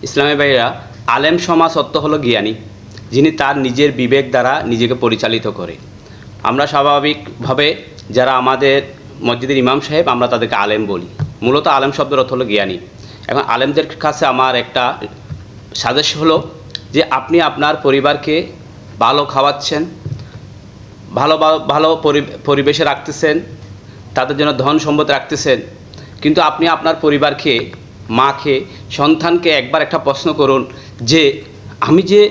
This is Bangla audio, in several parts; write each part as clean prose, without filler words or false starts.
ইসলামী ভাইরা, আলেম সমাজ অর্থ হলো জ্ঞানী, যিনি তার নিজের বিবেক দ্বারা নিজেকে পরিচালিত করে। আমরা স্বাভাবিকভাবে যারা আমাদের মসজিদের ইমাম সাহেব, আমরা তাদেরকে আলেম বলি। মূলত আলেম শব্দের অর্থ হলো জ্ঞানী। এখন আলেমদের কাছে আমার একটা সাজেশন হলো যে আপনি আপনার পরিবারকে ভালো খাওয়াচ্ছেন, ভালো ভালো পরিবেশে রাখতেছেন, তাদের জন্য ধন সম্পদ রাখতেছেন, কিন্তু আপনি আপনার পরিবারকে, মাকে, সন্তানকে একবার একটা প্রশ্ন করুন যে আমি যে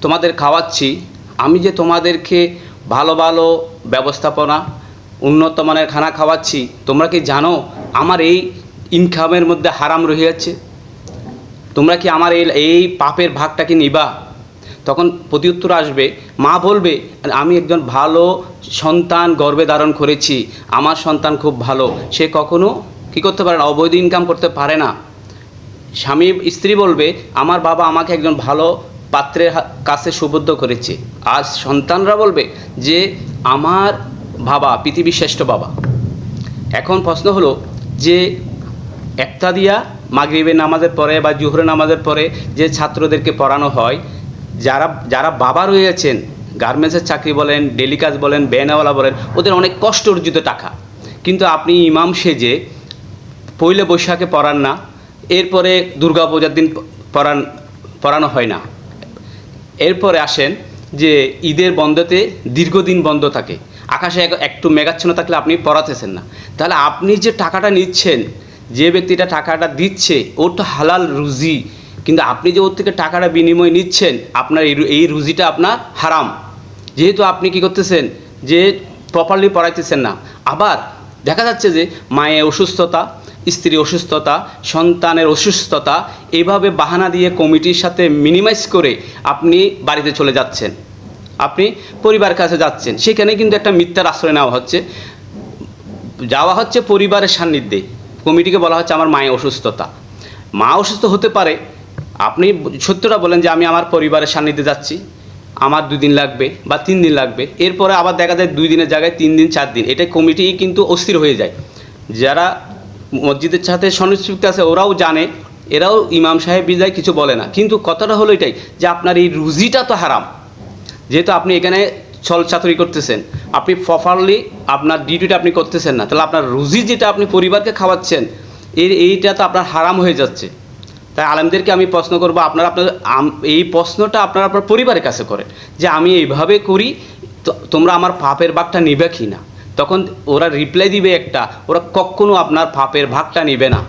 তোমাদের খাওয়াচ্ছি, আমি যে তোমাদেরকে ভালো ভালো ব্যবস্থাপনা, উন্নত মানের খানা খাওয়াচ্ছি, তোমরা কি জানো আমার এই ইনকামের মধ্যে হারাম রয়ে যাচ্ছে? তোমরা কি আমার এই পাপের ভাগটা কি নিবা? তখন প্রত্যুত্তর আসবে, মা বলবে আমি একজন ভালো সন্তান গর্ভে ধারণ করেছি, আমার সন্তান খুব ভালো, সে কখনো কী করতে পারে না, অবৈধ ইনকাম করতে পারে না। স্ত্রী বলবে আমার বাবা আমাকে একজন ভালো পাত্রের কাছে সুবদ্ধ করেছে। আর সন্তানরা বলবে যে আমার বাবা পৃথিবীর শ্রেষ্ঠ বাবা। এখন প্রশ্ন হলো যে একটা দিয়া মাগরিবের নামাজের পরে বা জোহরের নামাজের পরে যে ছাত্রদেরকে পড়ানো হয়, যারা বাবা রয়েছেন, গার্মেন্টসের চাকরি বলেন, ডেলি কাজ বলেন, ব্যানওয়ালা বলেন, ওদের অনেক কষ্ট অর্জিত টাকা, কিন্তু আপনি ইমাম সেজে পয়লা বৈশাখে পড়ান না, এরপরে দুর্গাপূজার দিন পড়ানো হয় না। এরপরে আসেন যে ঈদের বন্ধতে দীর্ঘদিন বন্ধ থাকে, আকাশে একটু মেঘাচ্ছন্ন থাকলে আপনি পড়াতেছেন না। তাহলে আপনি যে টাকাটা নিচ্ছেন, যে ব্যক্তিটা টাকাটা দিচ্ছে, ওর তো হালাল রুজি, কিন্তু আপনি যে ওর থেকে টাকাটা বিনিময় নিচ্ছেন, আপনার এই রুজিটা আপনার হারাম। যেহেতু আপনি কি করতেছেন যে প্রপারলি পড়াইতেছেন না। আবার দেখা যাচ্ছে যে মায়ের অসুস্থতা, স্ত্রী অসুস্থতা, সন্তানের অসুস্থতা, এইভাবে বাহানা দিয়ে কমিটির সাথে মিনিমাইজ করে আপনি বাড়িতে চলে যাচ্ছেন, আপনি পরিবারের কাছে যাচ্ছেন, সেখানে কিন্তু একটা মিথ্যার আশ্রয় যাওয়া হচ্ছে পরিবারের সান্নিধ্যে। কমিটিকে বলা হচ্ছে আমার মায়ের অসুস্থতা, মা অসুস্থ হতে পারে, আপনি সত্যটা বলেন যে আমি আমার পরিবারের সান্নিধ্যে যাচ্ছি, আমার 2 দিন লাগবে বা 3 দিন লাগবে, এরপরে আবার দেখা যায় 2 দিনের জায়গায় 3 দিন 4 দিন, এটা কমিটি কিন্তু অস্থির হয়ে যায়। যারা মসজিদের সাথে সংযুক্ত আছে ওরাও জানে, এরাও ইমাম সাহেব বিদায় কিছু বলে না, কিন্তু কথাটা হলো এটাই যে আপনার এই রুজিটা তো হারাম। যেহেতু আপনি এখানে ছলচাতুরি করতেছেন, আপনি প্রপারলি আপনার ডিউটিটা আপনি করতেছেন না, তাহলে আপনার রুজি যেটা আপনি পরিবারকে খাওয়াচ্ছেন, এইটা তো আপনার হারাম হয়ে যাচ্ছে। তাই আলেমদেরকে আমি প্রশ্ন করবো, আপনার এই প্রশ্নটা আপনার পরিবারের কাছে করেন যে আমি এইভাবে করি, তোমরা আমার পাপের ভাগটা নিবে কি না? তখন ওরা রিপ্লাই দিবে একটা, ওরা কখনো আপনার পাপের ভাগটা নিবে না।